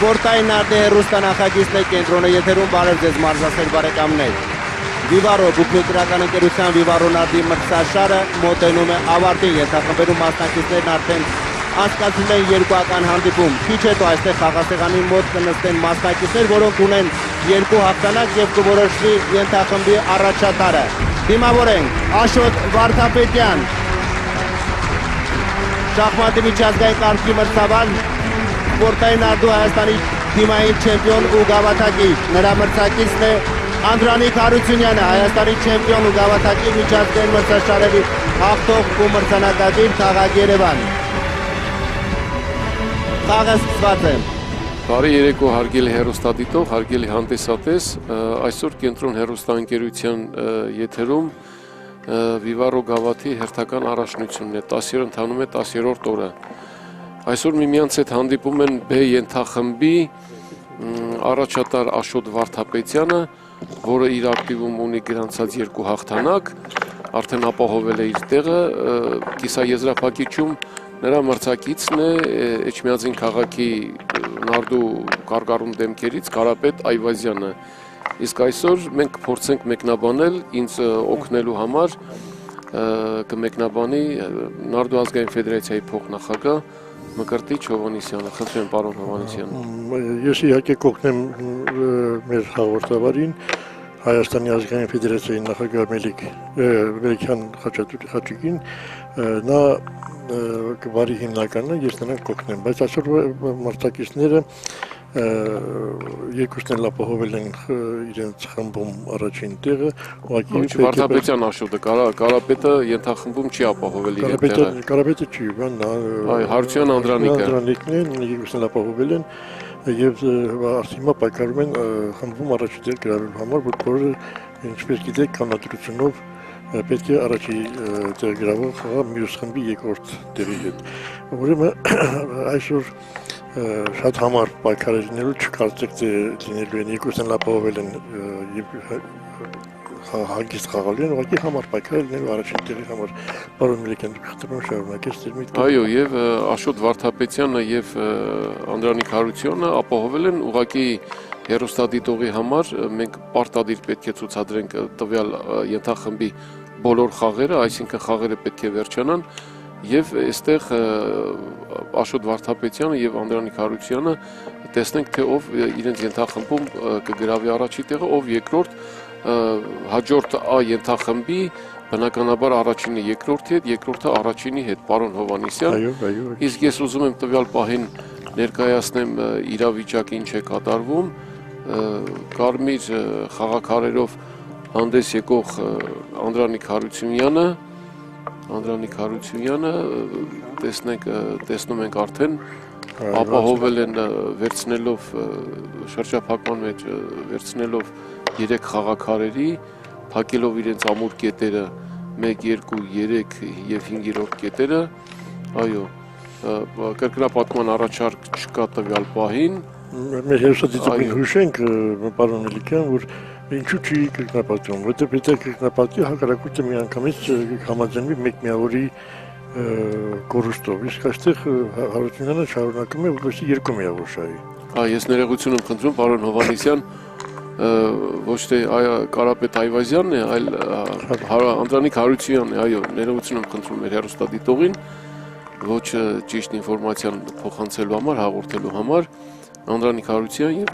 Սպորտային արդի հեռուստանախագիծներ կենտրոնը եթերում բարև ձեզ մարզասեր բարեկամներ։ Վիվարո բուկմեկերական ընկերության Վիվարո նարդի մրցաշարը մոտենում է ավարտին, ենթախմբերում մասնակիցներն արդեն անցկացնում են երկուական հանդիպում։ Քիչ հետո այստեղ խաղասեղանի մոտ կնստեն մասնակիցներ, որոնք ունեն երկու հաղթանակ եւ կորոշվի ենթախմբի առաջատարը։ Դիմավոր են Աշոտ Վարդապետյան, շախմատի միջազգային կարգի մրցավար, Սպորտային արդու Հայաստանի թիմային չեմպիոն ու գավաթակիր, նրա մրցակիցն է Անդրանիկ Հարությունյանը, Հայաստանի չեմպիոն ու գավաթակիր միջազգային մրցաշարերի հաղթող ու մրցանակակիր Խաղաղ Երևան։ Խաղը սկսված է։ Բարի երեկո հարգելի հեռուստադիտող, հարգելի հանդիսատես, այսօր Կենտրոն հեռուստաընկերության եթերում Վիվարո գավաթի հերթական առաջնությունն է, 10-րդ ընթանում է 10-րդ օրը։ Այսօր միմյանց հետ հանդիպում են B ենթախմբի առաջատար Աշոտ Վարդապետյանը, որը իր ակտիվում ունի գրանցած երկու հաղթանակ, արդեն ապահովել է իր տեղը, կիսաեզրափակիչում նրա մրցակիցն է Էջմիածին քաղաքի նարդու կարգառում դեմքերից Կարապետ Այվազյանը։ Իսկ այսօր մենք կփորձենք մեկնաբանել ինձ օգնելու համար կմեկնաբանի Նարդու ազգային ֆեդերացիայի փոխնախագահ Մկրտիչ Հովհաննիսյանը։ Խնդրեմ պարոն Հովհաննիսյան։ Ես իհարկե կօգնեմ մեր հաղորդավարին, Հայաստանի ազգային ֆեդերացիայի նախագահ Մելիքյան Խաչատուրին, նա բարի հիմնականը ես նրան կօգնեմ, բայց այսօր մրցակիցները երկուսն էլ ապահովել են իրենց խմբում առաջին տեղը, Վարդապետյան Աշոտը, Կարապետը ենթախմբում չի ապահովել իր տեղը։ Կարապետը չի, Հարություն Անդրանիկը։ Անդրանիկն են, երկուսն էլ ապահովել են եւ հիմա պայքարում են խմբում առաջին տեղ գրավելու համար, որը ինչպես գիտեք կանոնադրությունով պետք է առաջի տեղ գրավող մյուս խմբի երկրորդ տեղի հետ։ Ուրեմն այսօր շատ համար պայքարել լինելու չկարծեք թե լինելու են երկուսն էլ ապահովել են եւ հագիստ խաղալու են, ուղղակի համար պայքարել լինելու առաջին տեղի համար։ Պարոն Մելիքյան, խնդրում շարունակեք ձեր միտքը։ Այո, եւ Աշոտ Վարդապետյանը եւ Անդրանիկ Հարությունյանը ապահովել են ուղղակի հեռուստադիտողի համար մենք պարտադիր պետք է ցուցադրենք տվյալ ենթախմբի բոլոր խաղերը, այսինքն խաղերը պետք է վերջանան եւ այստեղ Աշոտ Վարդապետյանը եւ Անդրանիկ Հարությունյանը տեսնենք թե ով իրենց ենթախմբում կգրավի առաջի տեղը, ով երկրորդ հաջորդ A ենթախմբի բնականաբար առաջինը երկրորդի հետ, երկրորդը առաջինի հետ, պարոն Հովհաննիսյան։ Այո։ Իսկ ես ուզում եմ տվյալ պահին ներկայացնեմ իրավիճակը ինչ է կատարվում, կարմիր խաղաքարերով հանդես եկող Անդրանիկ Հարությունյանը տեսնում ենք արդեն ապահովել են վերցնելով շրջափակման մեջ վերցնելով 3 խաղաքարերի, փակելով իրենց ամուր կետերը 1, 2, 3 եւ 5-րդ կետերը, այո, կրկնապատկման առաջարկ չկա տվյալ պահին։ Մեր հերոսադիտողին հուշենք, պարոն Մելիքյան, որ ինչու չի կրկնապատկում, որտեղ պետք է կրկնապատկի հակառակորդը միանգամից համաձայնվի մեկ միավորի կորուստով, իսկ այստեղ Հարությունյանը շարունակում է որպեսզի երկու միավոր շահի։ Ես ներողություն եմ խնդրում, պարոն Հովհաննիսյան, ոչ թե Կարապետ Այվազյանն է, այլ Անդրանիկ Հարությունյանն է, այո, ներողություն եմ խնդրում մեր հեռուստադիտողին, ոչ ճիշտ ինֆորմացիան փոխանցելու համար, հաղորդելու համար, Անդրանիկ Հարության եւ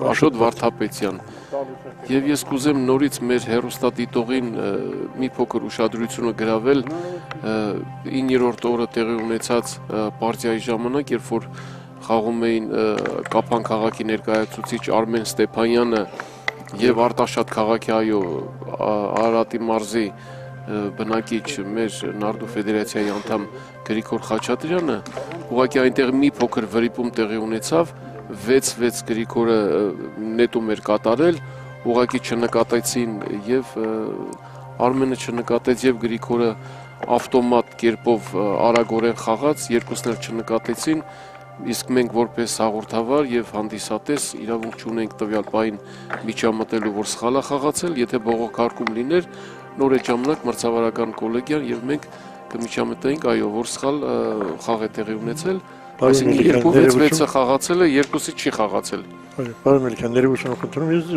Աշոտ Վարդապետյան։ Եվ ես կուզեմ նորից մեր հեռուստադիտողին մի փոքր ուշադրությունը գրավել 9-րդ օրը տեղի ունեցած պարտիայի ժամանակ, երբ որ խաղում էին Կապան քաղաքի ներկայացուցիչ Արմեն Ստեփանյանը եւ Արտաշատ քաղաքի այո Արարատի մարզի բնակիչ մեր Նարդու ֆեդերացիայի անդամ Գրիգոր Խաչատրյանը, ուղղակի այնտեղ մի փոքր վրիպում տեղի ունեցավ, 6-6 Գրիգորը նետում էր կատարել, ուղղակի չնկատեցին եւ Արմենը չնկատեց եւ Գրիգորը ավտոմատ կերպով արագորեն խաղաց, երկուսն էլ չնկատեցին, իսկ մենք որպես հաղորդավար եւ հանդիսատես իրավունք չունենք տվյալ պահին միջամտելու, որ սխալ է խաղացել, եթե բողոքարկում լիներ, նոր է ժամանակ մրցավարական կոլեգիան եւ մենք կմիջամտեինք, այո, որ սխալ խաղ է տեղի ունեցել, Այսինքն 2-6-ը խաղացել է, 2-ից չի խաղացել։ Պարոն Մելիքյան, ներողություն խնդրում, ես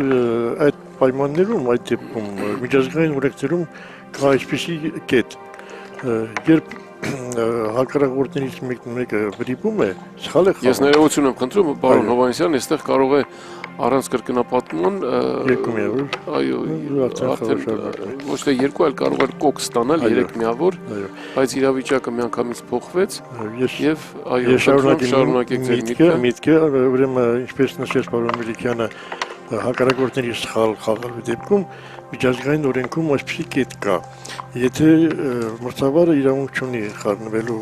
այդ պայմաններում, այդ դեպքում միջազգային օրենքներում կա այսպիսի կետ, երբ հակառակորդներից մեկը վրիպում է, սխալ է խաղում։ Ես ներողություն եմ խնդրում, պարոն Հովհաննիսյան, այստեղ կարող է առանց կրկնապատկման Երկու միավոր։ այո, արդեն ոչ թե երկու, այլ կարող էր կոկ ստանալ 3 միավոր, բայց իրավիճակը միանգամից փոխվեց եւ այո, շարունակեք ձեր միտքը, ուրեմն ինչպես նշեց պարոն Մելիքյանը, հակառակորդների սխալ խաղալու դեպքում միջազգային օրենքում այսպիսի կետ կա։ Եթե մրցավարը իրավունք չունի խառնվելու,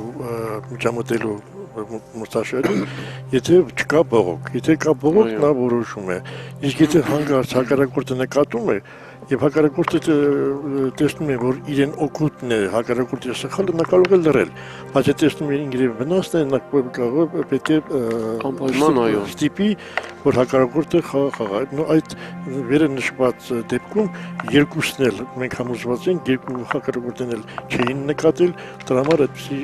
միջամտելու մրցաշարին, եթե չկա բողոք, եթե կա բողոք, նա որոշում է։ Իսկ եթե հանկարծ հակառակորդը նկատում է, եւ հակառակորդը տեսնում է, որ իրեն օգուտն է հակառակորդի սխալը, նա կարող է լռել, բայց եթե տեսնում է ինքնին վնասն է, նա պետք է անպայման այո ստիպի, որ հակառակորդը խաղա։ Այդ վերը նշված դեպքում երկուսն էլ մենք համոզված ենք, երկու հակառակորդն էլ չէին նկատել, դրա համար այդպեսի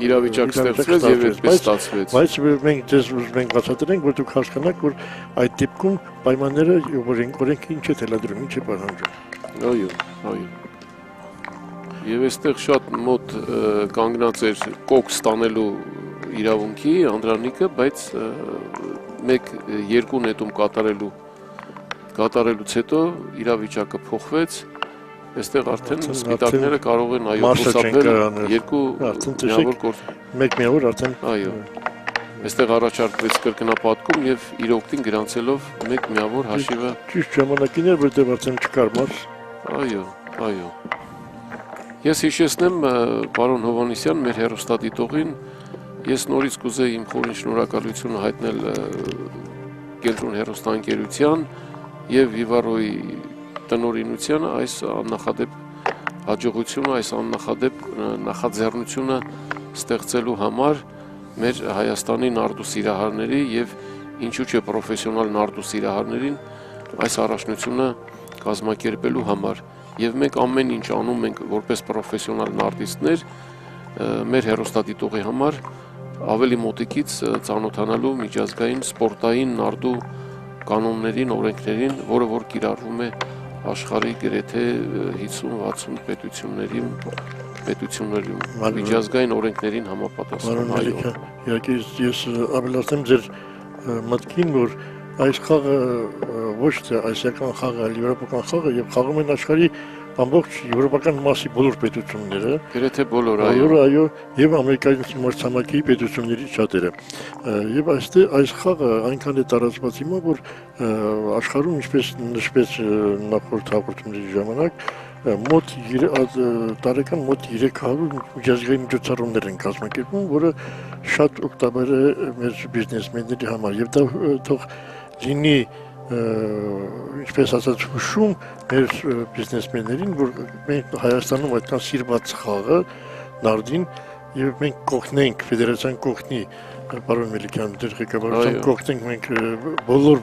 իրավիճակ ստեղծվեց եւ այդպես ստացվեց։ Բայց մենք ձեզ ուզում ենք բացատրենք, որ դուք հասկանաք, որ այդ դեպքում պայմանները օրենքը ինչ է թելադրում, ինչ է պահանջում։ Այո, այո։ Եվ այստեղ շատ մոտ կանգնած էր կոկ ստանելու իրավունքի Անդրանիկը, բայց 1-2 նետում կատարելուց հետո իրավիճակը փոխվեց։ Այստեղ արդեն սպիտակները կարող են այո խուսափել 2 միավոր գործ։ 1 միավոր արդեն այո։ Այստեղ առաջարկվեց կրկնապատկում եւ իր օգտին գրանցելով 1 միավոր հաշիվը ճիշտ ժամանակին էր, որտեղ արդեն չկար մարզ։ Այո, այո։ Ես հիշեցնեմ պարոն Հովհաննիսյան, մեր հեռուստադիտողին, ես նորից կուզեի իմ խորին շնորհակալությունը հայտնել Կենտրոն հեռուստաընկերության եւ Վիվարոյի տնօրինությանը այս աննախադեպ հաջողությունը, այս աննախադեպ նախաձեռնությունը ստեղծելու համար մեր Հայաստանի նարդու սիրահարների եւ ինչու՞ չէ պրոֆեսիոնալ նարդու սիրահարներին այս առաջնությունը կազմակերպելու համար եւ մենք ամեն ինչ անում ենք որպես պրոֆեսիոնալ նարդիստներ մեր հեռուստադիտողի համար ավելի մոտիկից ծանոթանալու միջազգային սպորտային նարդու կանոններին, օրենքներին, որը որ կիրառվում է աշխարհի գրեթե 50-60 պետություններում միջազգային օրենքներին համապատասխան։ Այո, իհարկե ես ավելացնեմ ձեր մտքին, որ այս խաղը ոչ թե ասիական խաղը, այլ եվրոպական խաղը եւ խաղում են աշխարհի ամբողջ եվրոպական մասի բոլոր պետությունները, գրեթե բոլոր, այո, այո, եւ ամերիկայի մրցանակի պետություններից շատերը։ Եվ այս խաղը այնքան է տարածված հիմա, որ աշխարհում ինչպես նշվեց նախորդ հաղորդումների ժամանակ, մոտ տարեկան մոտ 300 միջազգային միջոցառումներ են կազմակերպվում, որը շատ օգտակար է մեր բիզնեսմենների համար եւ դա թող լինի ինչպես ասած հուշում մեր բիզնեսմեններին, որ մենք Հայաստանում այդքան սիրված խաղը նարդին եւ մենք կողնենք, ֆեդերացիան կողնի պարոն Մելիքյան, դեր ղեկավարությամբ կողնենք մենք բոլոր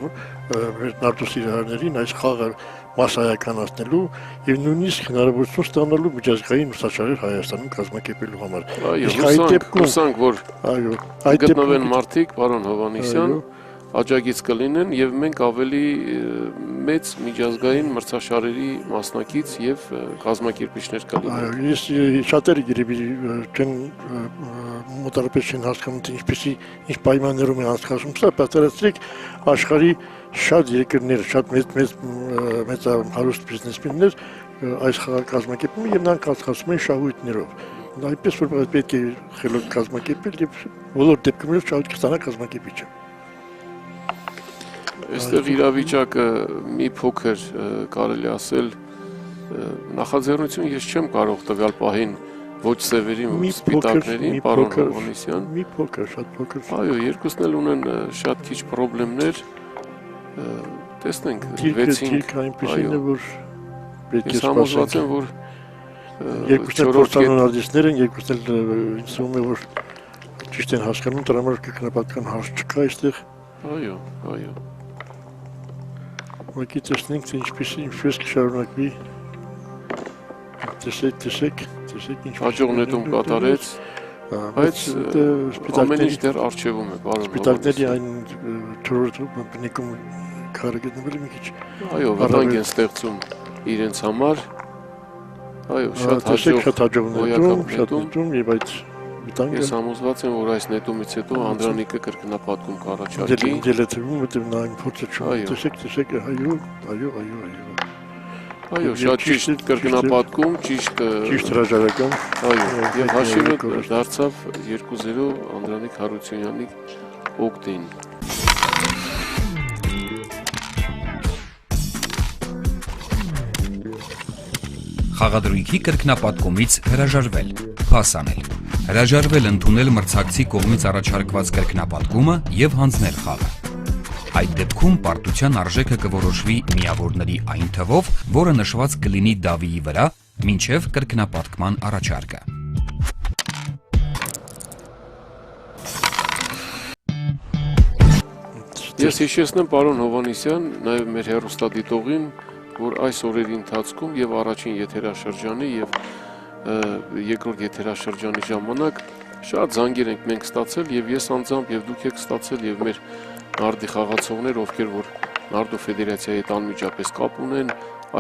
մեր նարդու սիրահարներին այս խաղը մասսայականացնելու եւ նույնիսկ հնարավորություն ստանալու միջազգային մրցաշարեր Հայաստանում կազմակերպելու համար։ Այո, հուսանք, որ գտնվեն մարդիկ, պարոն Հովհաննիսյան, աջակից կլինեն եւ մենք ավելի մեծ միջազգային մրցաշարերի մասնակից եւ կազմակերպիչներ կլինենք։ Այո, ես շատերը երևի չեն մոտարապես չեն հասկանում ինչ պայմաններում է անցկացվում սա, պատկերացրեք աշխարհի շատ երկրներ, շատ մեծ հարուստ բիզնեսմեններ այս խաղը կազմակերպում եւ նրանք անցկացնում են շահույթներով։ Այնպես որ պետք է խելոք կազմակերպել եւ բոլոր դեպքերում շահույթ կստանա կազմակերպիչը։ Այստեղ իրավիճակը մի փոքր կարելի ասել նախաձեռնություն ես չեմ կարող տվյալ պահին ոչ սևերին, ոչ սպիտակներին, պարոն Հովհաննիսյան։ Մի փոքր, շատ փոքր։ Այո, երկուսն էլ ունեն շատ քիչ խնդիրներ։ Տեսնենք, 6-ին, այնպեսին է, որ պետք է համոզված եմ, որ երկուսն էլ փորձանալիստներ են, երկուսն էլ ինձ թվում է, որ ճիշտ են հասկանում, դրա համար կրկնապատկան հարց չկա այստեղ։ Այո, այո։ Ուղղակի տեսնենք, թե ինչպես կշարունակվի։ Տեսեք ինչ հաջող նետում կատարեց։ Բայց ամեն ինչ դեռ արժևում է, պարոն Սպիտակների Հովհաննիսյան։ այն թրորդ բնիկում քարը գտնվել մի քիչ։ Այո, վտանգ են ստեղծում իրենց համար։ Այո, շատ հաջող նետում եւ այդ վտանգը Ես համոզված եմ, որ այս նետումից հետո Անդրանիկը կրկնապատկում կառաջարկի։ դելեթվում մտив նա այն փորձը չտեսեք, Այո, շատ ճիշտ կրկնապատկում, ճիշտ հրաժարական։ Այո, եւ հաշիվը դարձավ 2-0 Անդրանիկ Հարությունյանի օգտին։ Խաղադրույքի կրկնապատկումից հրաժարվել, փաս անել։ Հրաժարվել ընդունել մրցակցի կողմից առաջարկված կրկնապատկումը եւ հանձնել խաղը։ Այդ դեպքում պարտության արժեքը կորոշվի միավորների այն թվով, որը նշված կլինի Դավիի վրա, մինչև կրկնապատկման առաջարկը։ Ես հիշեցնեմ պարոն Հովհաննիսյան, նաեւ մեր հեռուստադիտողին, որ այս օրերի ընթացքում եւ առաջին եթերաշրջանի եւ երկրորդ եթերաշրջանի ժամանակ շատ զանգեր ենք մենք ստացել եւ ես անձամբ եւ դուք եք ստացել եւ մեր նարդի խաղացողներ, ովքեր որ Նարդու ֆեդերացիայի հետ անմիջապես կապ ունեն,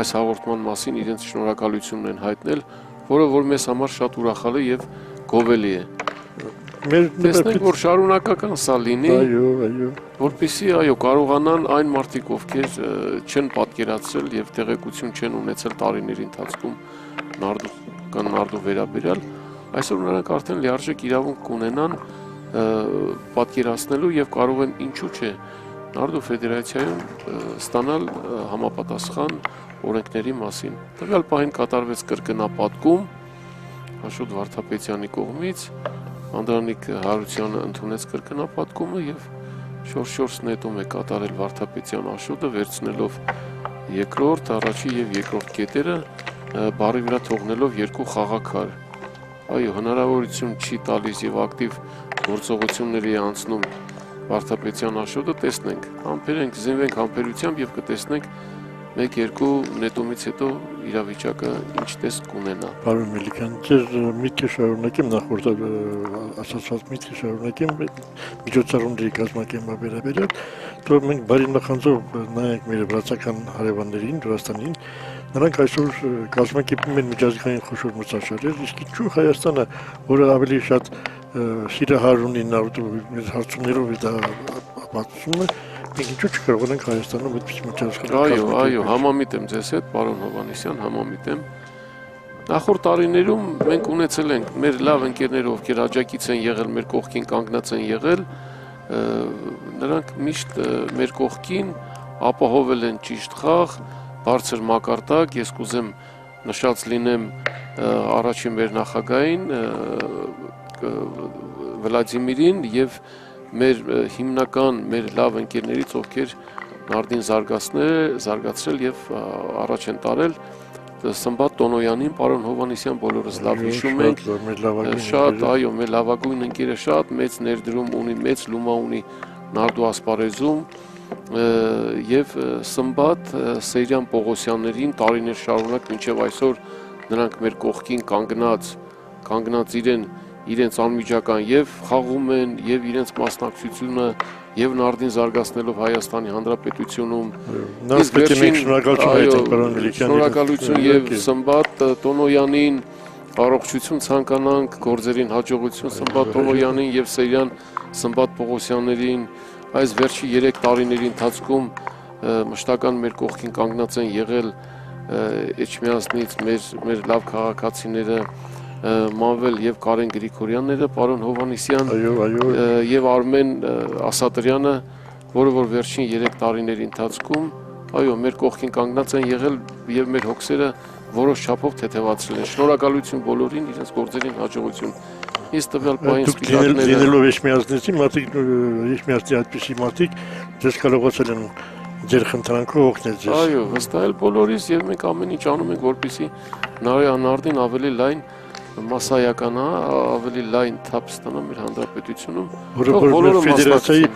այս հաղորդման մասին իրենց շնորհակալությունն են հայտնել, որը որ մեզ համար շատ ուրախալի եւ գովելի է։ Տեսնենք, որ շարունակական սա լինի, որպեսզի կարողանան այն մարդիկ, ովքեր չեն պատկերացրել եւ տեղեկություն չեն ունեցել տարիների ընթացքում Նարդու վերաբերյալ, այսօր նրանք արդեն լիարժեք իրավունք կունենան պատկերացնելու եւ կարող են ինչու՞ չէ Նարդու ֆեդերացիայում ստանալ համապատասխան օրենքների մասին։ Տվյալ պահին կատարվեց կրկնապատկում Աշոտ Վարդապետյանի կողմից, Անդրանիկ Հարությունյանը ընդունեց կրկնապատկումը եւ 4-4 նետում է կատարել Վարդապետյան Աշոտը, վերցնելով երկրորդ, առաջի եւ երկրորդ կետերը, բարի վրա թողնելով երկու խաղաքար։ Այո, հնարավորություն չի տալիս եւ ակտիվ գործողությունների անցնում Վարդապետյան Աշոտը, տեսնենք, համբերենք, զինվենք համբերությամբ եւ կտեսնենք 1-2 նետումից հետո իրավիճակը ինչ տեսք կունենա։ Պարոն Մելիքյան, ձեր միտքը շարունակեմ նախորդ ասացված միտքը շարունակեմ միջոցառումների կազմակերպման վերաբերյալ, թող մենք բարի նախանձով նայենք մեր վրացական հարևաններին, Վրաստանին, նրանք այսօր կազմակերպում են միջազգային խոշոր մրցաշարեր, իսկ ինչու Հայաստանը, որը ավելի շատ սիրահար ունի Նարդու հարցումներով դա ապացուցում է, մենք ինչու չկարողանանք Հայաստանում այդպես միջազգային Այո, համամիտ եմ ձեզ հետ, պարոն Հովհաննիսյան, համամիտ եմ։ Նախորդ տարիներում մենք ունեցել ենք մեր լավ ընկերներ, ովքեր աջակից են եղել, մեր կողքին կանգնած են եղել, նրանք միշտ մեր կողքին ապահովել են ճիշտ խաղ, բարձր մակարդակ, ես կուզեմ նշած լինեմ առաջին մեր նախագահին Վլադիմիրին եւ մեր հիմնական մեր լավ ընկերներից, ովքեր Նարդին զարգացրել եւ առաջ են տարել Սմբատ Տոնոյանին, պարոն Հովհաննիսյան, բոլորս լավ հիշում ենք, շատ, այո, մեր լավագույն ընկերը շատ մեծ ներդրում ունի, մեծ լումա ունի Նարդու ասպարեզում եւ Սմբատ Սեյրյան Պողոսյաններին տարիներ շարունակ մինչեւ այսօր նրանք մեր կողքին կանգնած իրենց անմիջական եւ խաղում են եւ իրենց մասնակցությունը եւ Նարդին զարգացնելով Հայաստանի Հանրապետությունում իսկ վերջին շնորհակալություն եւ Սմբատ Տոնոյանին առողջություն ցանկանանք, գործերին հաջողություն Սմբատ Տոնոյանին եւ Սեյրյան Սմբատ Պողոսյաններին այս վերջի 3 տարիների ընթացքում մշտական մեր կողքին կանգնած են եղել Էջմիածնից մեր լավ քաղաքացիները Մանվել եւ Կարեն Գրիգորյանները, պարոն Հովհաննիսյան եւ Արմեն Ասատրյանը, որը որ վերջին 3 տարիների ընթացքում, այո, մեր կողքին կանգնած են եղել եւ մեր հոգսերը որոշ չափով թեթևացրել են։ Շնորհակալություն բոլորին, իրենց գործերին հաջողություն։ Իսկ տվյալ պահին սպիտակները լինելով Էջմիածնի մարդիկ, Էջմիածնի այդպիսի մարդիկ ձեզ կարողացել են ձեր խնդրանքով օգնել ձեզ։ Այո, վստահել բոլորիս եւ մենք ամեն ինչ անում ենք, որպեսզի Նարդին ավելի լայն մասսայական, ավելի լայն թափ ստանա մեր հանրապետությունում։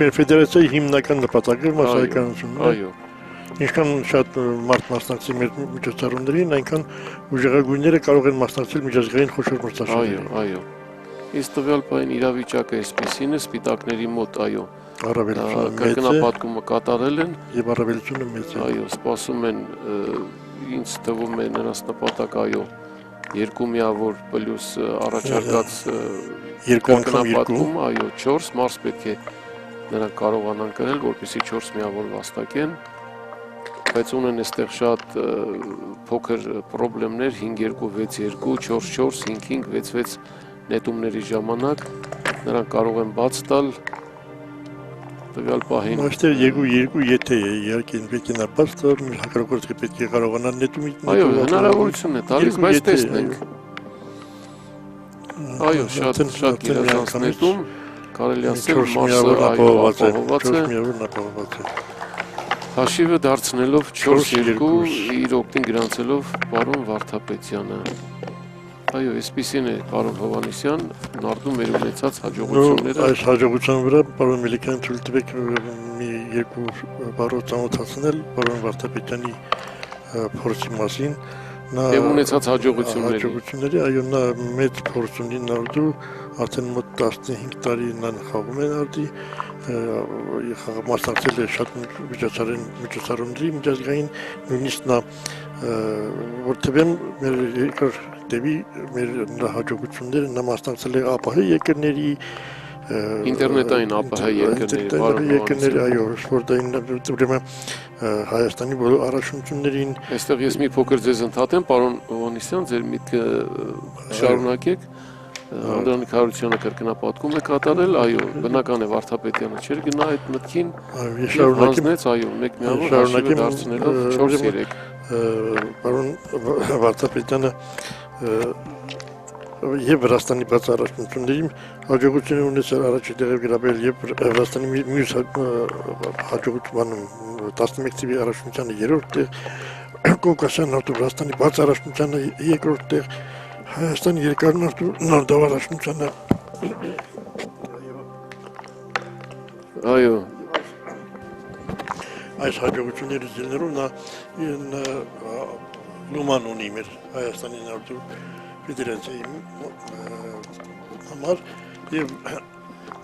Մեր ֆեդերացիայի հիմնական նպատակը մասսայականությունն է։ Այո։ Ինչքան շատ մարդ մասնակցի մեր միջոցառումներին, այնքան ուժեղագույնները կարող են մասնակցել միջազգային խոշոր մրցաշարերին։ Այո։ Իսկ տվյալ պահին իրավիճակը այսպեսին է, սպիտակների մոտ, այո, Առավելությունը մեծ է կրկնապատկումը կատարել են, եւ առավելությունը մեծ է։ այո, սպասում են, ինձ թվում է նրանց նպատակ, այո, 2 միավոր պլյուս առաջարկած Երկու անգամ երկու։ կրկնապատկումը, այո, 4 մարս պետք է նրանք կարողանան կրել, որպեսզի 4 միավոր վաստակեն, բայց ունեն այստեղ շատ փոքր խնդիրներ 5-2-6-2, 4-4, 5-5, 6-6 նետումների ժամանակ նրանք կարող են բաց տալ տվյալ պահին։ Այստեղ երկու եթե է, իհարկե պետք է նա բաց տալ, հակառակորդը պետք է կարողանա նետումի։ Այո, հնարավորություն է տալիս, բայց տեսնենք։ Այո, շատ գերազանց նետում, կարելի ասել մարսը ապահովված է։ Հաշիվը դարձնելով 4-2 իր օգտին գրանցելով պարոն Վարդապետյանը։ Այո, այսպեսին է պարոն Հովհաննիսյան, նարդու մեր ունեցած հաջողությունները։ Այս հաջողության վրա պարոն Մելիքյան թույլ տվեք մի երկու բառով ծանոթացնել պարոն Վարդապետյանի փորձի մասին։ Եվ ունեցած հաջողությունների, այո, նա մեծ փորձ ունի նարդու, արդեն մոտ 15 տարի նա խաղում է նարդի, մասնակցել է շատ միջոցառումների միջազգային, նույնիսկ նա որտեղում մեր երկրի մեր հաջողությունները նա մասնակցել է ԱՊՀ երկրների ինտերնետային ԱՊՀ երկրների, այո, սպորտային ուրեմն Հայաստանի բոլոր առաջնություններին։ Այստեղ ես մի փոքր ձեզ ընդհատեմ, պարոն Հովհաննիսյան, ձեր միտքը շարունակեք։ Անդրանիկ Հարությունյանը կրկնապատկում է կատարել, այո, բնական է Վարդապետյանը չէր գնա այդ մտքին, եւ հանձնեց, այո, մեկ միավոր հաշիվը դարձնելով 4-3։ Պարոն Վարդապետյանը եւ Վրաստանի բաց առաջնություններին հաջողություն ունեցել առաջի տեղը գրավել եւ Վրաստանի մյուս հաջողությունը 11 թվի առաջնությանը 3-րդ տեղ, Կովկասյան նավթ Վրաստանի բաց առաջնությանը 2-րդ տեղ, Հայաստանի երկարնավթ առաջնությանը այո այս հաջողությունների ձեռներով նա լուման ունի մեր Հայաստանի նավթ Ֆեդերացիայի համար եւ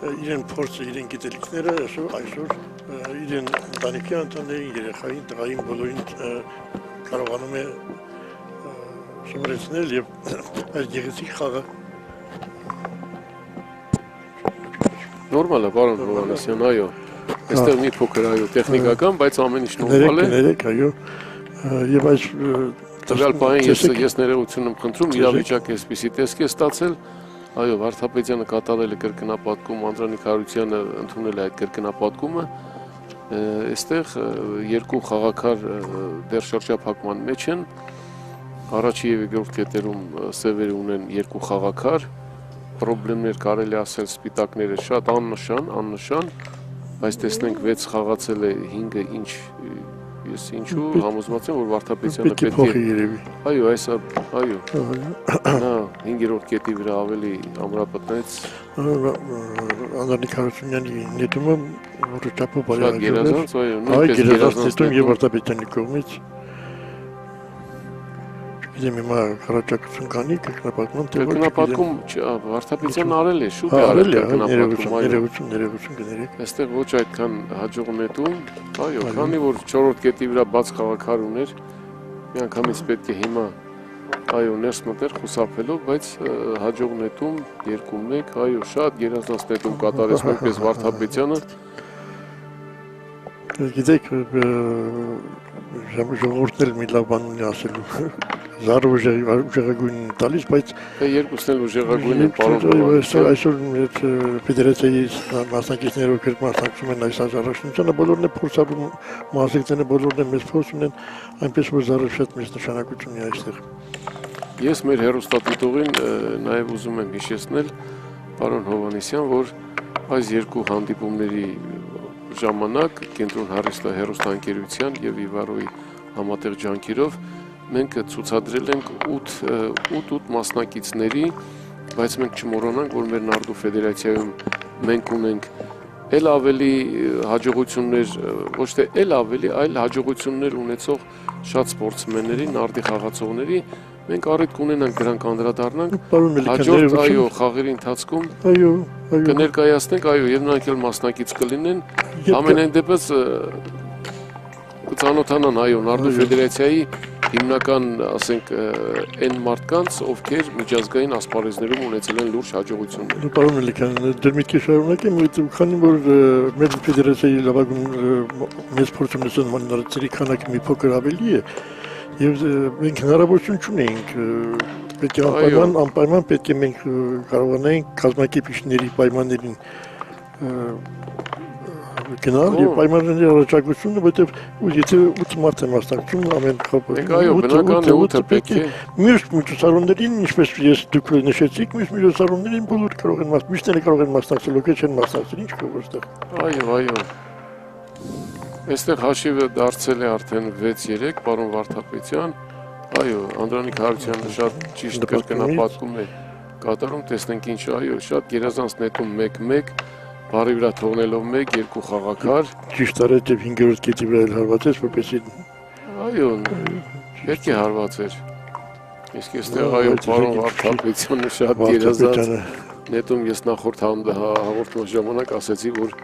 իրեն փորձը, իրեն գիտելիքները այսօր իրեն ընտանիքի անդամներին, երեխային, տղային բոլորին կարողանում է սովորեցնել եւ այս գեղեցիկ խաղը նորմալ է, պարոն Հովհաննիսյան, այո։ Այստեղ մի փոքր այո տեխնիկական, բայց ամեն ինչ նորմալ է։ Ներեք, այո։ Եվ այս տվյալ պահին ես ներողություն եմ խնդրում, իրավիճակը այսպեսի տեսք է ստացել, այո, Վարդապետյանը կատարել է կրկնապատկում, Անդրանիկ Հարությունյանը ընդունել է այդ կրկնապատկումը, այստեղ երկու խաղաքար դեռ շրջափակման մեջ են, առաջի եւ երկրորդ կետերում սևերը ունեն երկու խաղաքար, խնդիրներ կարելի ասել սպիտակները շատ աննշան, բայց տեսնենք 6 խաղացել է 5-ը ինչ ես ինչու համոզված եմ որ Վարդապետյանը պետք է այո այս այո նա 5-րդ կետի վրա ավելի ամրապտնեց Անդրանիկ Հարությունյանի նետումը որը չափով շատ գերազանց այո նույնպես գերազանց նետում եւ Վարդապետյանի կողմից Գիտեմ հիմա քարաճակություն կանի կրկնապատկման թե ոչ կրկնապատկում Վարդապետյանն արել է շուտ է արել կրկնապատկում ներողություն կներեք այստեղ ոչ այդքան հաջող նետում այո քանի որ 4-րդ կետի վրա բաց խաղաքար ուներ միանգամից պետք է հիմա այո ներս մտեր խուսափելով բայց հաջող նետում 2-1 այո շատ գերազանց նետում կատարեց նույնպես Վարդապետյանը գիտեք ժողովուրդն էլ մի լավ բան ունի ասելու Զարը ուժեղագույն տալիս, բայց երկուսն էլ ուժեղագույն են պարոն այսօր ֆեդերացիայի մասնակիցներով կերպ մասնակցում են այս առաջնությանը, բոլորն է փորձառու մասնակիցները բոլորն է մեծ փորձ ունեն, այնպես որ Զարը շատ մեծ նշանակություն ունի այստեղ։ Ես մեր հեռուստադիտողին նաև ուզում եմ հիշեցնել պարոն Հովհաննիսյան, որ այս երկու հանդիպումների ժամանակ Կենտրոն հեռուստաընկերության եւ Իվարոյի համատեղ ջանքերով մենք ցուցադրել ենք 8 մասնակիցների, բայց մենք չմոռանանք, որ մեր նարդու ֆեդերացիայում մենք ունենք էլ ավելի հաջողություններ, ոչ թե էլ ավելի, այլ հաջողություններ ունեցող շատ սպորտսմենների, նարդի խաղացողների, Մենք առիթ կունենանք դրանք անդրադառնանք Պարոն Մելիքյան, հաջորդ այո ներողություն։ խաղերի ընթացքում Այո, այո։ կներկայացնենք, այո, եւ նրանք էլ մասնակից կլինեն։ Ամենայն դեպս կծանոթանան, այո, Նարդու ֆեդերացիայի հիմնական, ասենք, այն մարդկանց, ովքեր միջազգային ասպարեզներում ունեցել են լուրջ հաջողություններ։ Պարոն Մելիքյան, դեր միտքի շարունակեմ, որովհետև քանի որ մեր ֆեդերացիայի լավագույն մեծ փորձ ունեցան մանրացերի քանակը մի փոքր ավելի է, եւ մենք հնարավորություն չունենք, պետք է անպայման պետք է մենք կարողանայինք կազմակերպիչների պայմաններին գնալ եւ պայմանների առաջարկությունը, որովհետեւ եթե 8 մարդ է մասնակցում ամեն խաղը։ Այո, բնական է 8-ը պետք է մյուս միջոցառումներին, ինչպես ես դուք նշեցիք, մյուս միջոցառումներին բոլոր կարող են մյուսները կարող են մասնակցել, ովքեր չեն մասնակցել, ինչ կա որտեղ։ Այո, այո։ Այստեղ հաշիվը դարձել է արդեն 6-3, պարոն Վարդապետյան։ Այո, Անդրանիկ Հարությունյանը շատ ճիշտ կրկնապատկում է կատարում, տեսնենք ինչ, այո, շատ գերազանց նետում 1-1, բարի վրա թողնելով 1-2 խաղաքար։ Ճիշտ արեց եւ 5-րդ կետի վրա էլ հարվածեց, որպեսզի այո, պետք է հարվածեր։ Իսկ այստեղ այո, պարոն Վարդապետյանը շատ գերազանց նետում, ես նախորդ հաղորդման ժամանակ ասեցի, որ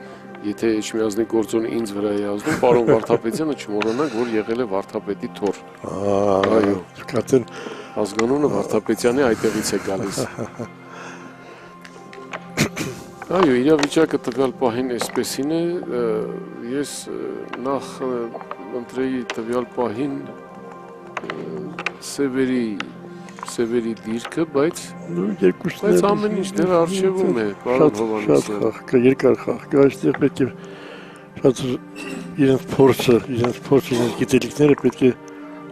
եթե Էջմիածնի գործոնը ինձ վրա է ազդում, պարոն Վարդապետյանը չմոռանանք, որ եղել է Վարդապետի թոռ։ Այո, կատեն ազգանունը Վարդապետյանի այդտեղից է գալիս։ Այո, իրավիճակը տվյալ պահին այսպեսին է, ես նախ ընտրեի տվյալ պահին Սևերի դիրքը, բայց ամեն ինչ դեռ առջևում է, պարոն Հովհաննիսյան։ Շատ խաղ կա, երկար խաղ կա, այստեղ պետք է շատ իրենց փորձը, իրենց գիտելիքները պետք է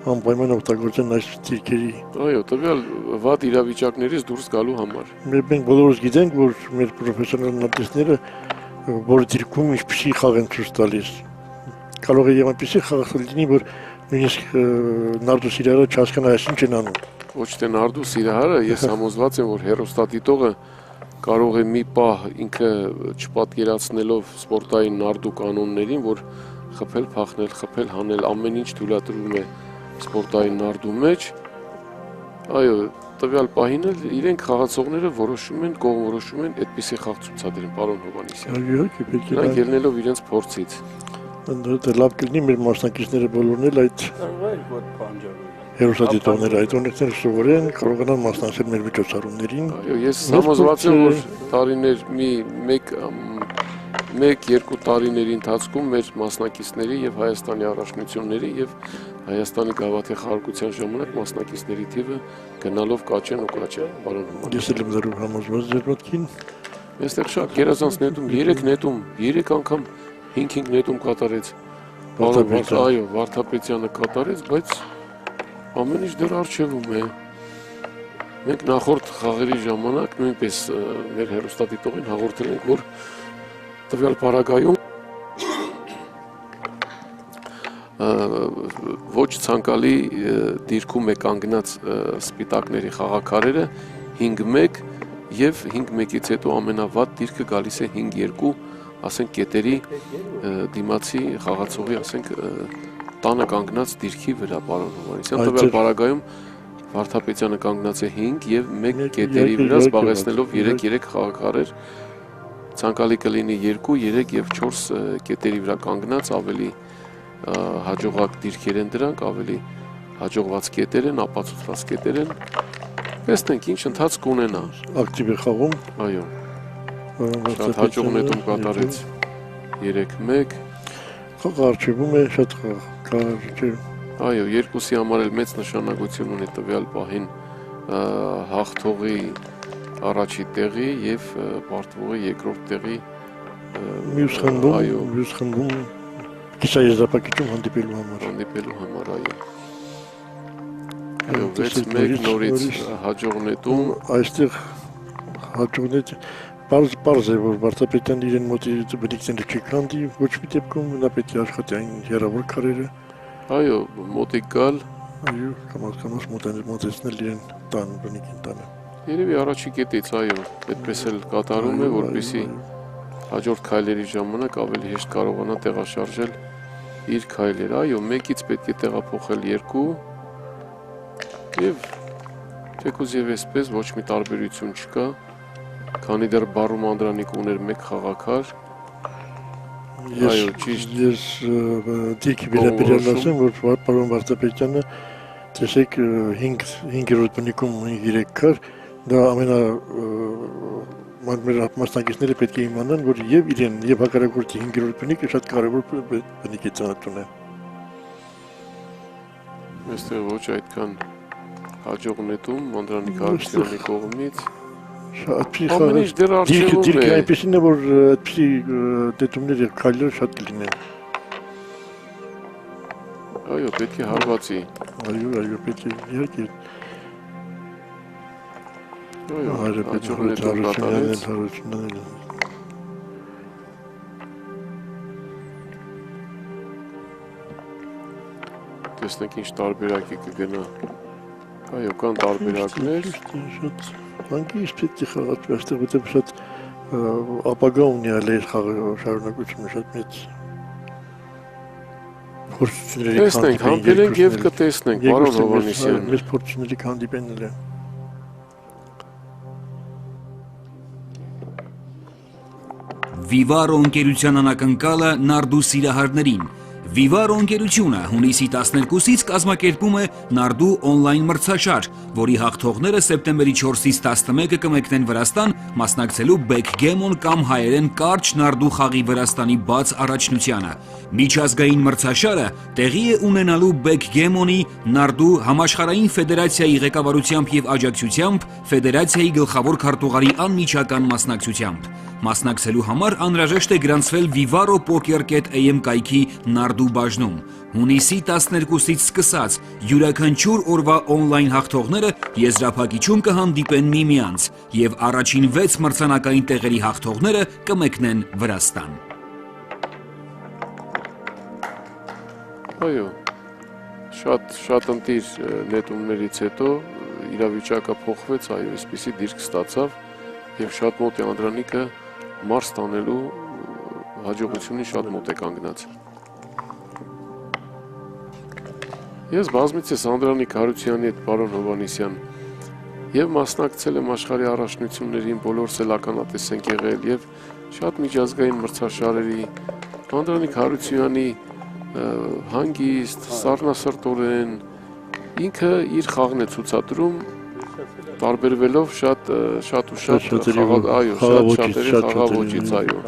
անպայման օգտագործեն այս դիրքերի։ Այո, տվյալ վատ իրավիճակներից դուրս գալու համար։ Մենք բոլորս գիտենք, որ մեր պրոֆեսիոնալ նատիսները որ դիրքում ինչպեսի խաղ են ցույց տալիս։ Կարող է եւ այնպեսի խաղ լինի, որ նույնիսկ Նարդու Սիրահարը չհասկանա այս ինչ են անում։ Ոչ թե Նարդու Սիրահարը, ես համոզված եմ, որ հեռուստադիտողը կարող է մի պահ ինքը չպատկերացնելով սպորտային Նարդու կանոններին, որ խփել, փախնել, խփել, հանել, ամեն ինչ թույլատրվում է սպորտային Նարդու մեջ։ Այո, տվյալ պահին էլ իրենք խաղացողները որոշում են, կողմնորոշում են այդպիսի խաղ ցուցադրեն, պարոն Հովհաննիսյան։ Իհարկե, պետք է Նրանք ելնելով իրենց փորձից։ Դա լավ կլինի մեր մասնակիցները բոլորն էլ այդ հերոսադիտողները այդ օրենքները սովորեն, կարողանան մասնակցել մեր միջոցառումներին։ Այո, ես համոզված եմ, որ տարիներ մեկ-երկու տարիների ընթացքում մեր մասնակիցների եւ Հայաստանի առաջնությունների եւ Հայաստանի գավաթի խաղարկության ժամանակ մասնակիցների թիվը գնալով կաչեն ու կաչեն, պարոն Հովհաննիսյան։ Ես էլ եմ դեռ համոզված ձեր մտքին։ Այստեղ շատ գերազանց նետում, 3 անգամ 5 նետում կատարեց։ Այո, Վարդապետյանը կատարեց, բայց ամեն ինչ դեռ առջևում է։ Մենք նախորդ խաղերի ժամանակ նույնպես մեր հեռուստադիտողին հաղորդել ենք, որ տվյալ պարագայում ոչ ցանկալի դիրքում է կանգնած սպիտակների խաղաքարերը 5-1 եւ 5-1-ից հետո ամենավատ դիրքը գալիս է 5-2, ասենք կետերի դիմացի խաղացողի, ասենք տանը կանգնած դիրքի վրա, պարոն Հովհաննիսյան, տվյալ պարագայում Վարդապետյանը կանգնած է 5 եւ 1 կետերի վրա զբաղեցնելով 3-3 խաղաքարեր, ցանկալի կլինի 2, 3 եւ 4 կետերի վրա կանգնած ավելի հաջողակ դիրքեր են դրանք, ավելի հաջողված կետեր են, ապացուցված կետեր են։ Տեսնենք ինչ ընթացք կունենա։ Ակտիվ է խաղում։ Այո։ Շատ հաջող նետում կատարեց 3-1։ Խաղը առջևում է, շատ խաղ կա առջև։ Այո, երկուսի համար էլ մեծ նշանակություն ունի տվյալ պահին հաղթողի առաջի տեղի եւ պարտվողի երկրորդ տեղի մյուս խմբում կիսաեզրափակիչում հանդիպելու համար, այո։ Այո, 6-1 նորից հաջող նետում։ Այստեղ հաջող նետ Պարզ է, որ Վարդապետյանն իրեն մոտի բնիկները չի քանդի, ոչ մի դեպքում նա պետք է աշխատի այն հեռավոր քարերը։ Այո, մոտիկ գալ։ Այո, կամաց մոտեցնել իրեն տան, բնիկին տանը։ Երևի առաջի կետից, այո, այդպես էլ կատարում է, որպեսզի հաջորդ քայլերի ժամանակ ավելի հեշտ կարողանա տեղաշարժել իր քայլերը։ Այո, 1-ից պետք է տեղափոխել 2 եւ Թեկուզ եւ այսպես ոչ մի տարբերություն չկա, քանի դեռ բարում Անդրանիկ ուներ մեկ խաղաքար։ Այո, ճիշտ։ Ես դիքի վերաբերյալ ասեմ, որ պարոն Վարդապետյանը տեսեք 5-րդ բնիկում ունի 3 քար, դա մեր մասնակիցները պետք է իմանան, որ եւ իրեն եւ հակառակորդի 5-րդ բնիկը շատ կարեւոր բնիկ է ծանոթ ունեն։ Այստեղ ոչ այդքան հաջող նետում Անդրանիկ Հարությունյանի կողմից։ Ամեն ինչ դեռ առջևում Դիրքը է։ այնպեսին է, որ այդպիսի դետումներ եւ քայլեր շատ կլինեն։ Այո, պետք է հարվածի։ Այո, պետք է իհարկե Այո, հաջող նետում կատարեց։ Տեսնենք ինչ տարբերակի կգնա։ Այո, կան տարբերակներ։ Անկից պետք է խաղացվի, այստեղ որտեղ շատ ապագա ունի այլ այս խաղը շարունակությունը շատ մեծ փորձությունների Տեսնենք, համբերենք եւ կտեսնենք, պարոն Հովհաննիսյան։ Մեծ փորձությունների հանդիպելն է։ Վիվարո ընկերության անակնկալը Նարդու սիրահարներին։ Վիվարո ընկերությունը հունիսի 12-ից կազմակերպում է Նարդու օնլայն մրցաշար, որի հաղթողները սեպտեմբերի 4-ից 11-ը կմեկնեն Վրաստան մասնակցելու Backgammon կամ հայերեն կարճ Նարդու խաղի Վրաստանի բաց առաջնությանը։ Միջազգային մրցաշարը տեղի է ունենալու Backgammon-ի Նարդու համաշխարհային ֆեդերացիայի ղեկավարությամբ եւ աջակցությամբ ֆեդերացիայի գլխավոր քարտուղարի անմիջական մասնակցությամբ։ Մասնակցելու համար անհրաժեշտ է գրանցվել vivaro.poker.am կայքի Նարդու բաժնում։ Հունիսի 12-ից սկսած յուրաքանչյուր օրվա օնլայն հաղթողները եզրափակիչում կհանդիպեն միմյանց եւ առաջին 6 մրցանակային տեղերի հաղթողները կմեկնեն Վրաստան։ Այո, շատ ընտիր նետումներից հետո իրավիճակը փոխվեց, այո, այսպիսի դիրք ստացավ եւ շատ մոտ է Անդրանիկը մարս տանելու հաջողությունին շատ մոտ է կանգնած։ Ես բազմիցս Անդրանիկ Հարությունյանի հետ, պարոն Հովհաննիսյան, եւ մասնակցել եմ աշխարհի առաջնություններին, բոլոր սելականատես ենք եղել եւ շատ միջազգային մրցաշարերի Անդրանիկ Հարությունյանի հանգիստ, սառնասրտորեն ինքը իր խաղն է ցուցադրում տարբերվելով շատ խաղաոճից, այո։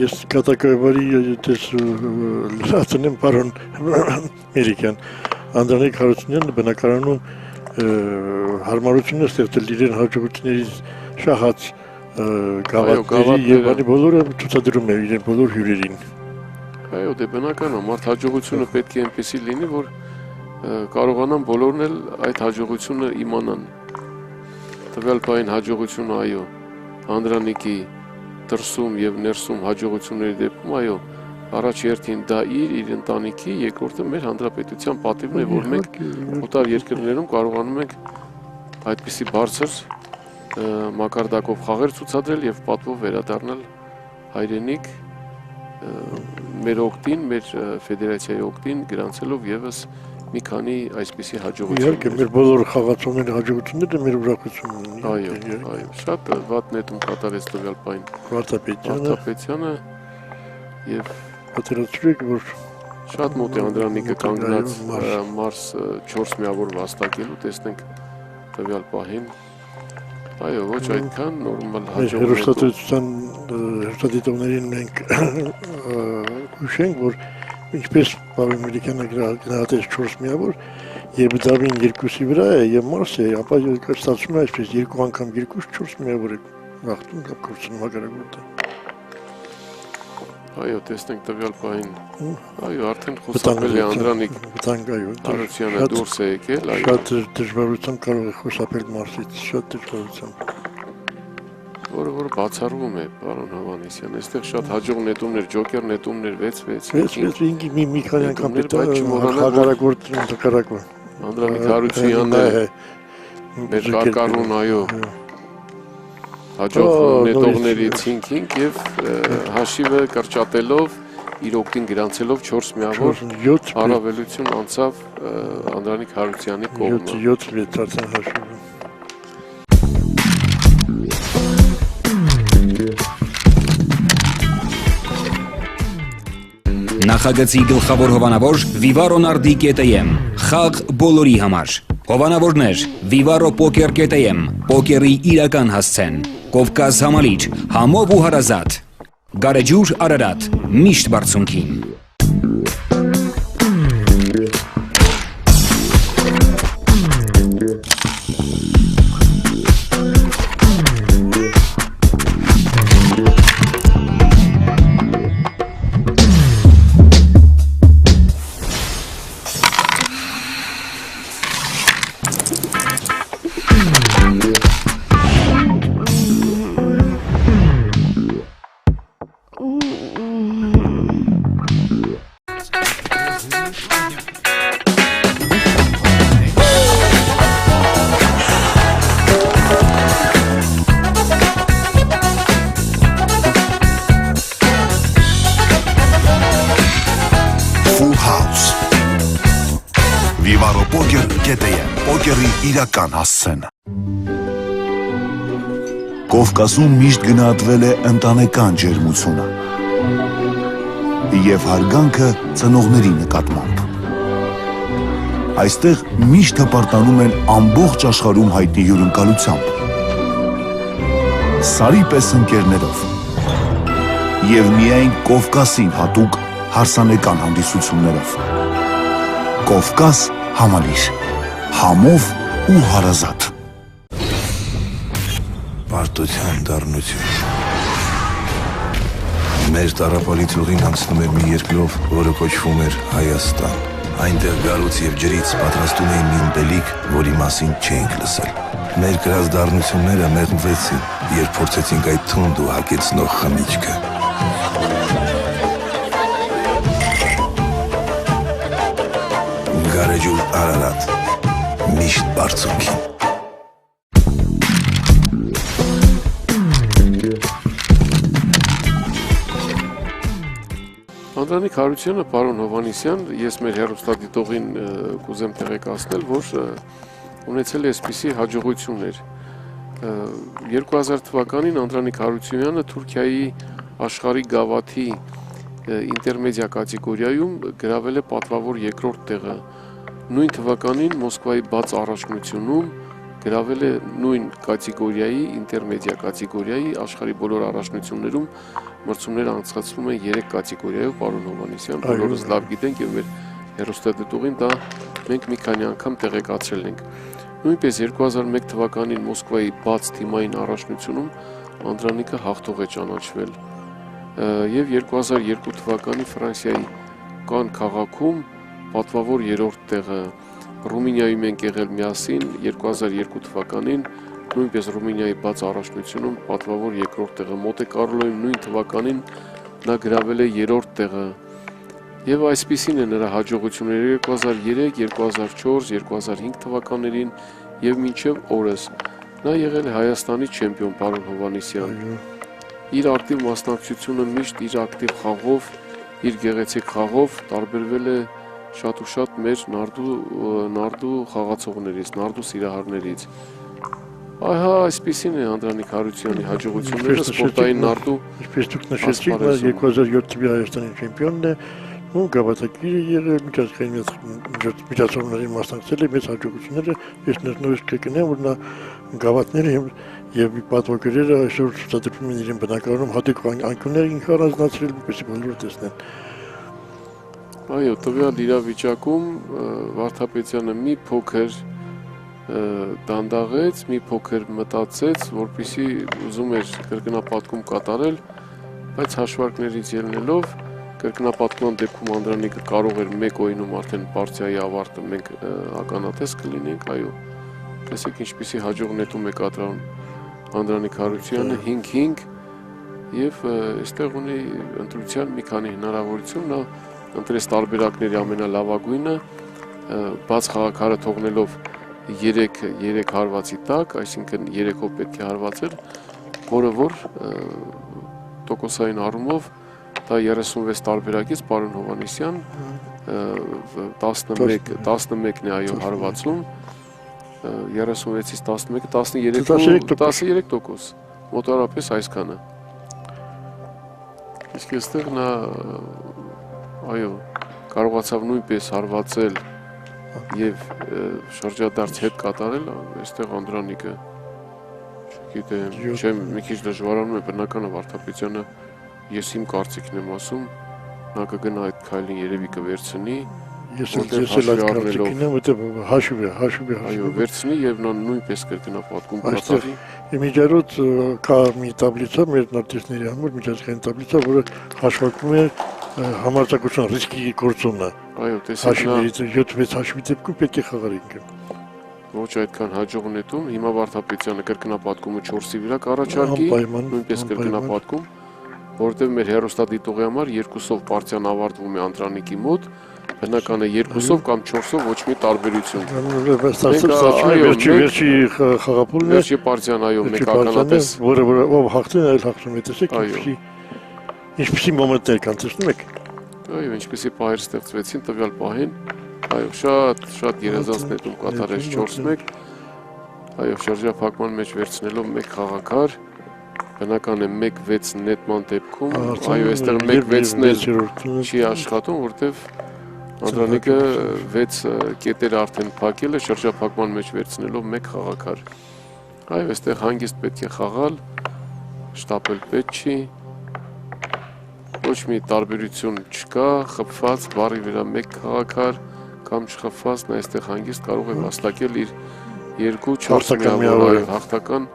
Ես կատակայվարի լացնեմ պարոն Մերիկյան, Անդրանիկ Հարությունյանը բնակարանում հարմարություն է ստեղծել իրեն հաջողություններից շահած գավաթների եւ այլ բոլորը ցուցադրում է իրեն բոլոր հյուրերին։ Այո, դե բնական է, մարդ հաջողությունը պետք է այնպեսի լինի, որ կարողանան բոլորն էլ այդ հաջողությունը իմանան։ Տվյալ պահին հաջողությունը, այո, Անդրանիկի դրսում եւ ներսում հաջողությունների դեպքում, այո, առաջ երթին դա իր ընտանիքի, երկրորդը մեր հանրապետության պատիվն է, որ մենք օտար երկրներում կարողանում ենք այդպիսի բարձր մակարդակով խաղեր ցուցադրել եւ պատվով վերադառնալ հայրենիք մեր օգտին, մեր ֆեդերացիայի օգտին գրանցելով եւս մի քանի այսպիսի հաջողություններ։ Իհարկե, մեր բոլոր խաղացողների հաջողությունները մեր ուրախությունն ունի։ Այո, շատ վատ նետում կատարեց տվյալ պահին Վարդապետյանը եւ պատերազմիկ, որ շատ մոտ է Անդրանիկը կանգնած մարս 4 միավոր վաստակելու, տեսնենք տվյալ պահին։ Այո, ոչ այդքան նորմալ հաջողություն։ Հերթադիտողներին մենք հուշենք, որ ինչպես պարոն Մերիկյանը գնահատեց 4 միավոր, երբ Դավին 2-ի վրա է եւ Մարս է, ապա ստացվում է այսպես 2 անգամ 2-4 միավոր է հաղթում կամ կորցնում հակառակորդը։ Այո, տեսնենք տվյալ պահին։ Այո, արդեն խոսապել է Անդրանիկ Հարությանը դուրս է եկել, այո։ Շատ դժվարությամբ կարող է խոսապել Մարսից, շատ դժվարությամբ։ Որ բացառվում է, պարոն Հովհաննիսյան, այստեղ շատ հաջող նետումներ, ջոկեր նետումներ 6-6։ 6-5 մի քանի անգամ պետք է հակառակորդ նկարակը։ Անդրանիկ Հարությունյանն է մեր կարկառուն, այո։ Հաջող նետողներից 5-5 եւ հաշիվը կրճատելով իր օգտին գրանցելով 4 միավոր առավելություն անցավ Անդրանիկ Հարությանի կողմը։ 7-6 հաշիվը։ Նախագծի գլխավոր հովանավոր vivaronardi.am խաղ բոլորի համար։ Հովանավորներ vivaro-poker.am պոկերի իրական հասցեն։ Կովկաս համալիր համով ու հարազատ։ Գարեջուր Արարատ միշտ բարձունքին։ Vivaropoker.am Պոկերի իրական հասցեն։ Կովկասում միշտ գնահատվել է ընտանեկան ջերմությունը և հարգանքը ծնողների նկատմամբ։ Այստեղ միշտ հպարտանում են ամբողջ աշխարհում հայտնի հյուրընկալությամբ, սարի պես ընկերներով և միայն Կովկասին հատուկ հարսանեկան հանդիսություններով։ Կովկաս համալիր, համով ու հարազատ։ Պարտության դառնություն։ Մեր տառապալից ուղին անցնում էր մի երկրով, որը կոչվում էր Հայաստան։ Այնտեղ գարուց և ջրից պատրաստում էին մի ըմպելիք, որի մասին չէինք լսել։ Մեր կրած դառնությունները մեղմվեցին, երբ փորձեցինք այդ թունդ ու հագեցնող խմիչքը։ Գարեջուր Արարատ, միշտ բարձունքին։ Անդրանիկ Հարությունյանը, պարոն Հովհաննիսյան, ես մեր հեռուստադիտողին կուզեմ տեղեկացնել, որ ունեցել է այսպիսի հաջողություններ։ 2000 թվականին Անդրանիկ Հարությունյանը Թուրքիայի աշխարհի գավաթի ինտերմեդիա կատեգորիայում գրավել է պատվավոր երկրորդ տեղը։ Նույն թվականին Մոսկվայի բաց առաջնությունում գրավել է նույն կատեգորիայի, ինտերմեդիա կատեգորիայի աշխարհի բոլոր առաջնություններում մրցումներ անցկացվում են 3 կատեգորիայով, պարոն Հովհաննիսյան, բոլորս լավ գիտենք եւ մեր հեռուստադիտողին դա մենք մի քանի անգամ տեղեկացրել ենք։ Նույնպես 2001 թվականին Մոսկվայի բաց թիմային առաջնությունում Անդրանիկը հաղթող է ճանաչվել։ Եվ 2002 թվականի Ֆրանսիայի Կանն քաղաքում պատվավոր երրորդ տեղը, Ռումինիայում ենք եղել միասին 2002 թվականին, նույնպես Ռումինիայի բաց առաջնությունում պատվավոր երկրորդ տեղը, Մոտե Կարլոյում նույն թվականին նա գրավել է երրորդ տեղը։ Եվ այսպիսին է նրա հաջողությունները 2003, 2004, 2005 թվականներին եւ մինչեւ օրս։ Նա եղել է Հայաստանի չեմպիոն, պարոն Հովհաննիսյան։ Իր ակտիվ մասնակցությունը միշտ իր ակտիվ խաղով, իր գեղեցիկ խաղով տարբերվել է շատ ու շատ մեր նարդու խաղացողներից, նարդու սիրահարներից։ Ահա այսպիսին է Անդրանիկ Հարությունյանի հաջողությունները սպորտային նարդու։ Ինչպես դուք նշեցիք, նա 2007 թվականի Հայաստանի չեմպիոնն է, ու գավաթակիրը եղել միջազգային միջոցառումների մասնակցել է, մեծ հաջողությունները, ես նույնիսկ կգնեմ, որ նա գավաթները եւ պատվոգրերը այսօր ցուցադրվում են իրեն բնակարանում հատուկ անկյուններ ինքը առանձնացրել, որպեսզի բոլորը տեսնեն։ Այո, տվյալ իրավիճակում Վարդապետյանը մի փոքր դանդաղեց, մի փոքր մտածեց, որպեսզի ուզում էր կրկնապատկում կատարել, բայց հաշվարկներից ելնելով կրկնապատկման դեպքում Անդրանիկը կարող էր մեկ օյնում արդեն պարտիայի ավարտը մենք ականատես կլինենք, այո, տեսեք ինչպիսի հաջող նետում է կատարում Անդրանիկ Հարությունյանը 5-5 եւ այստեղ ունի ընտրության մի քանի հնարավորություն, նա ընտրեց տարբերակների ամենալավագույնը, բաց խաղաքարը թողնելով 3 հարվածի տակ, այսինքն 3-ով պետք է հարվածել, որը որ տոկոսային առումով դա 36 տարբերակից պարոն Հովհաննիսյան 11-ն է այո հարվածում 36-ից 11-ը 13%, մոտավորապես այսքանը։ Իսկ այստեղ նա այո, կարողացավ նույնպես հարվածել եւ շրջադարձ հետ կատարել, այստեղ Անդրանիկը գիտեմ, չեմ մի քիչ դժվարանում է բնականը Վարդապետյանը, ես իմ կարծիքն եմ ասում, նա կգնա այդ քայլին երևի կվերցնի, Ես էլ այդ կարծիքին եմ, որտեղ հաշիվ է։ Այո, վերցնի եւ նա նույնպես կրկնա պատկում կատարի։ Միջերոց կա մի տաբլիցա մեր նարդիստների համար, միջազգային տաբլիցա, որը հաշվարկում է համարձակության ռիսկի գործոնը։ Այո, տեսեք նա 7-6 հաշվի դեպքում պետք է խաղար ինքը։ Ոչ այդքան հաջող նետում, հիմա Վարդապետյանը կրկնապատկումը 4-ի վրա կառաջարկի, նույնպես կրկնապատկում, որովհետև մեր հեռուստադիտողի համար 2-ով պարտիան ավարտվում է Անդրանիկի մոտ, բնական է 2-ով կամ 4-ով ոչ մի տարբերություն։ Վերջի խաղապոլն է։ Վերջի պարտիան, այո, մեկ ականատես։ Որը ով հաղթեն, այլ հաղթում է, տեսեք, ինչպիսի մոմենտներ կան, տեսնում եք։ Այո, ինչպիսի պահեր ստեղծվեցին տվյալ պահին, այո, շատ երազանց նետում կատարեց 4-1, այո, շրջափակման մեջ վերցնելով մեկ խաղակար, բնական է 1-6 նետման դեպքում, այո, այստեղ 1-6-նել չի աշխատում, որտև Անդրանիկը 6 կետեր արդեն փակել է շրջափակման մեջ վերցնելով մեկ խաղակար, այո, այստեղ հանգիստ պետք է խաղալ, շտապել պետք չի, ոչ մի տարբերություն չկա, խփված, բարի վրա մեկ խաղակար, կամ չխփված, նա այստեղ հանգիստ կարող է վաստակել իր 2-4 միավոր հաղթական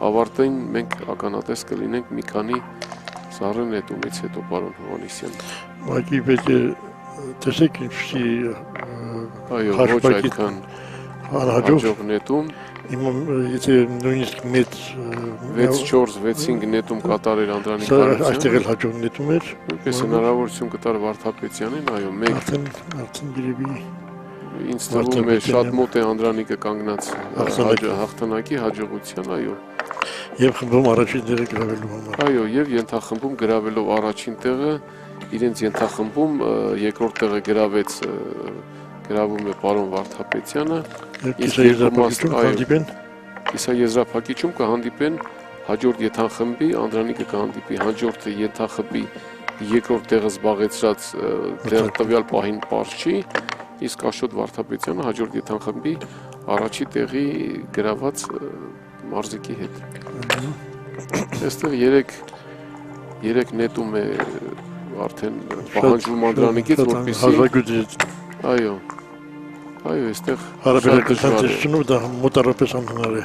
ավարտին մենք ականատես կլինենք մի քանի սառը նետումից հետո, պարոն Հովհաննիսյան։ Ուղղակի պետք է տեսեք ինչպիսի այո, ոչ այդքան հաջող նետում, եթե նույնիսկ մեծ 6-4-6-5 նետում կատարել Անդրանիկ Հարությունյանը, այստեղ էլ հաջող նետում էր, նույնպես հնարավորություն կտար Վարդապետյանին, այո, մեկ արդեն երևի ինձ թվում է շատ մոտ է Անդրանիկը կանգնած հաղթանակի հաջողության, այո։ Եվ խմբում առաջին տեղը գրավելու համար։ Այո, եւ ենթախմբում գրավելով առաջին տեղը, իրենց ենթախմբում երկրորդ տեղը գրավում է պարոն Վարդապետյանը, կիսաեզրափակիչում կհանդիպեն հաջորդ ենթախմբի, Անդրանիկը կհանդիպի հաջորդ ենթախմբի երկրորդ տեղը զբաղեցրած տվյալ պահին պարզ չի, իսկ Աշոտ Վարդապետյանը հաջորդ ենթախմբի առաջի տեղի գրաված մարզիկի հետ։ Այստեղ 3 նետում է արդեն պահանջվում Անդրանիկից, որպեսզի այո, այստեղ հարաբերական տեսնելով դա մոտարապես անհնար է։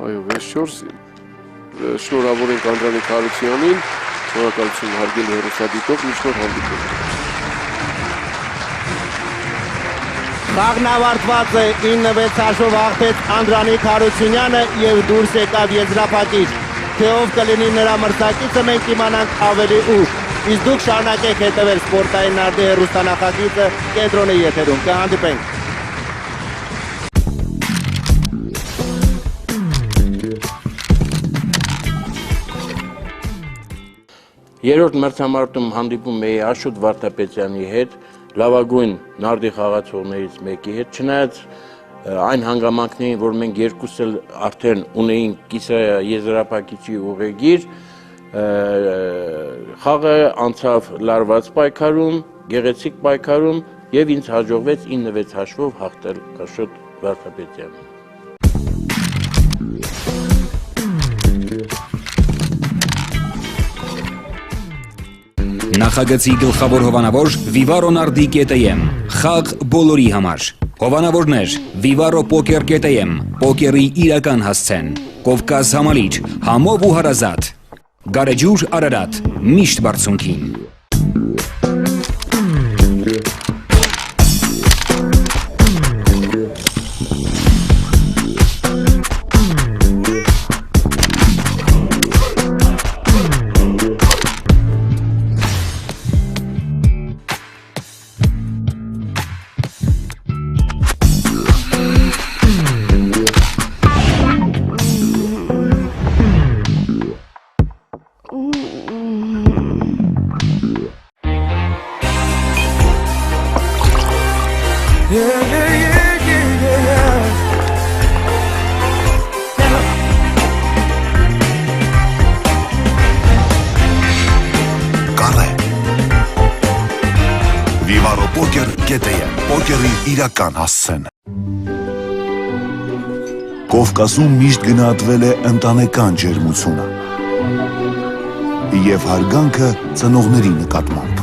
Այո, 6-4 շնորհավոր ենք Անդրանիկ Հարությունյանին, շնորհակալություն հարգելի հեռուստադիտող, մի շնորհ հանդիպենք։ Խաղն ավարտված է 9-6 հաշվով հաղթեց Անդրանիկ Հարությունյանը եւ դուրս եկավ եզրափակիչ։ Թե ով կլինի նրա մրցակիցը մենք իմանանք ավելի ուշ։ Իսկ դուք շարունակեք հետևել սպորտային նարդի հեռուստանախագիծը կենտրոնի եթերում։ Կհանդիպենք։ Երրորդ մրցամարտում հանդիպում էի Աշոտ Վարդապետյանի հետ, լավագույն նարդի խաղացողներից մեկի հետ, չնայած այն հանգամանքներին, որ մենք երկուս էլ արդեն ունեինք կիսաեզրափակիչի ուղեգիր, խաղը անցավ լարված պայքարում, գեղեցիկ պայքարում եւ ինձ հաջողվեց 9-6 հաշվով հաղթել Աշոտ Վարդապետյանին։ Նախագծի գլխավոր հովանավոր Vivaro Nardi.am խաղ բոլորի համար։ Հովանավորներ Vivaro Poker.am պոկերի իրական հասցեն։ Կովկաս համալիր համով ու հարազատ։ Գարեջուր Արարատ միշտ բարձունքին։ Vivaro Poker.am Պոկերի իրական հասցեն։ Կովկասում միշտ գնահատվել է ընտանեկան ջերմությունը եւ հարգանքը ծնողների նկատմամբ։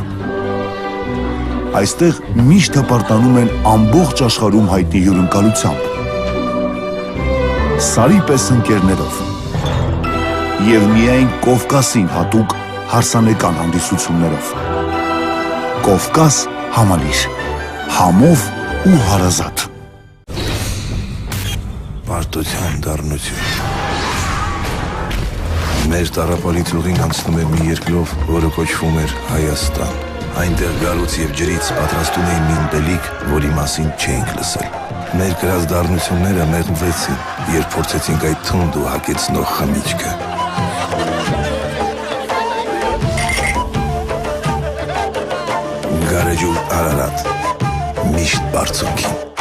Այստեղ միշտ հպարտանում են ամբողջ աշխարհում հայտնի հյուրընկալությամբ, սարի պես ընկերներով եւ միայն Կովկասին հատուկ հարսանեկան հանդիսություններով։ Կովկաս համալիր, համով ու հարազատ։ Պարտության դառնություն։ Մեր տառապալից ուղին անցնում էր մի երկրով, որը կոչվում էր Հայաստան։ Այնտեղ գարուց եւ ջրից պատրաստում էին մի ըմպելիք, որի մասին չէինք լսել։ Մեր կրած դառնությունները մեղմվեցին, երբ փորձեցինք այդ թունդ ու հագեցնող խմիչքը։ Գարեջուր Արարատ, միշտ բարձունքին։